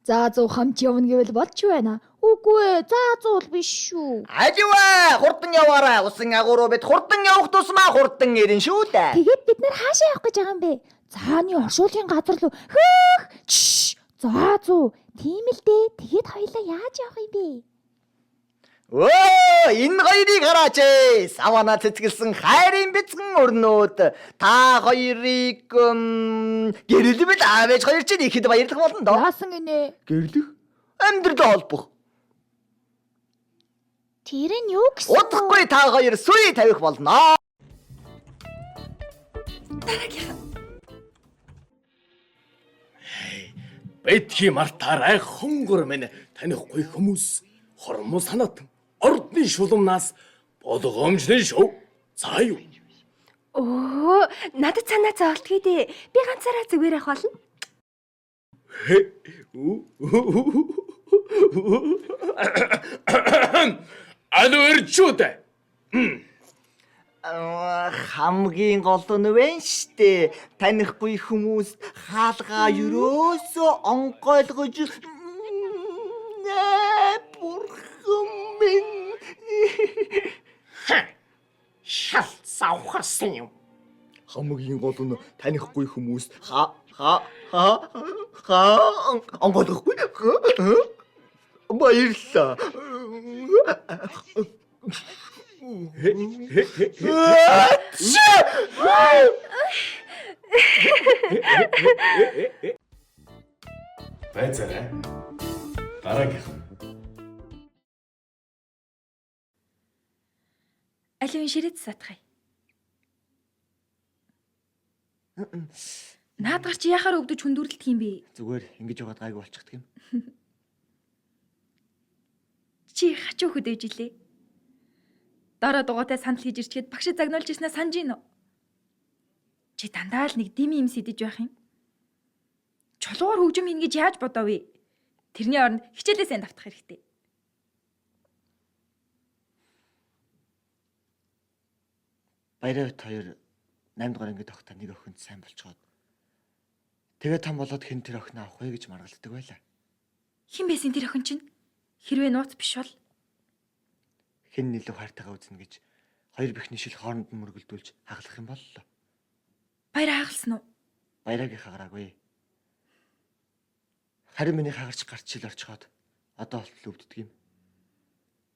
заазуу хамт явна гэвэл болж байна. Үгүй ээ, заазуу л биш шүү. Аживаа, хурдан яваарай. Усан агууруу бид хурдан явах тусмаа хурдан ирэн шүү дээ. Тэгээд бид нар хаашаа явах гэж байгаа юм бэ? Цааны оршуулгын газар руу. Хөөх! Заазуу. Тийм л дээ. Тэгээд хоёлаа яаж явах юм бэ? Оо, энэ хоёрыг хараач. Савана цэцгэлсэн хайрын бяцхан өрнөд. Та хоёрыг гэрэлбэл аавэж хоёр чинь ихэд баярлах болно доо. Яасан гинэ? Гэрлэх? Амьдрал холбох. Тэр нь юу гэсэн? Удахгүй та хоёр сүй тавих болно. Бэтгий мартаарай хонгор минь танихгүй хүмүүс хормоо санаад ордны шулуунаас болгоомжтой шүү. За юу? Оо, надад санаа зовлтгий дээ. Би ганцаараа зүгээр явах болно. Алуу ирчүүд. Хамгийн гол нь вэ штэ. Танихгүй хүмүүс хаалгаа ерөөсөө онгойлгож бурхан минь. Шал савхарсан юм. Хамгийн гол нь танихгүй хүмүүс онгойлгохгүй. Баярлалаа. Байцаарай. Дараагийн. Аливын ширээд сатгай. Наадгаар чи яхаар өвдөж хүндүрлэлт юм бэ? Зүгээр ингэж яваад гайгүй болчихдаг юм. Чи хачуу хөдөөж илээ. Дараа дугаатай санал хийж ирчихэд багшид загнуулж ирснээ санаж гин үү? Чи дандаа л нэг дими юм сэдэж байх юм. Чулуугаар хөгжим хийн гэж яаж бодоо вэ? Тэрний оронд хичээлээ сайн давтах хэрэгтэй. Баярт хоёр 8 дугаар ангид огт нэг охинд сайн болцоод. Тэгээ том болоод хэн тэр охиноо авах вэ гэж маргалддаг байлаа. Хэн байсан тэр охин чинь? Хэрвээ нууц биш бол Хэн илүү хайртайгаа үзнэ гэж хоёр бихний шил хооронд нь мөргөлдүүлж хаглах юм боллоо. баяр хагалсан уу? Баярагийн хагараагүй. Харин миний хагарч гарч ил орчхоод одоо болтол өвддөг юм.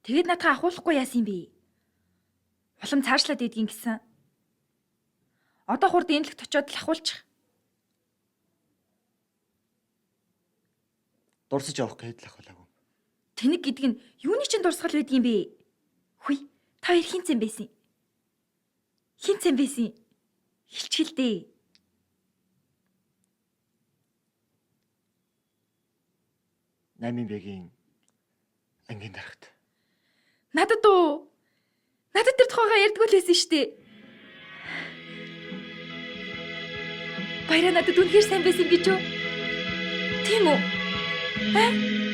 Тэгээд надад ахуулахгүй яасан юм бэ? Улам цаашлаад идэгин гэсэн. Одоо хурд энэлэгт очиод л ахуулчих. Дурсаж явах гээд л ахуулаагүй. Тэнэг гэдэг нь юуны чинь дурсгал байдаг юм бэ? Хүй, та хоёр хинцэн байсан? Хинцэн байсан? Хилчгэлдээ. Намын бэгийн ангийн дарагт. Надад уу? Надад тэр тухайгаа ярьдгүй л байсан шүү дээ. Баяраа надад үнэхээр сайн байсан гэж юу? Тийм үү?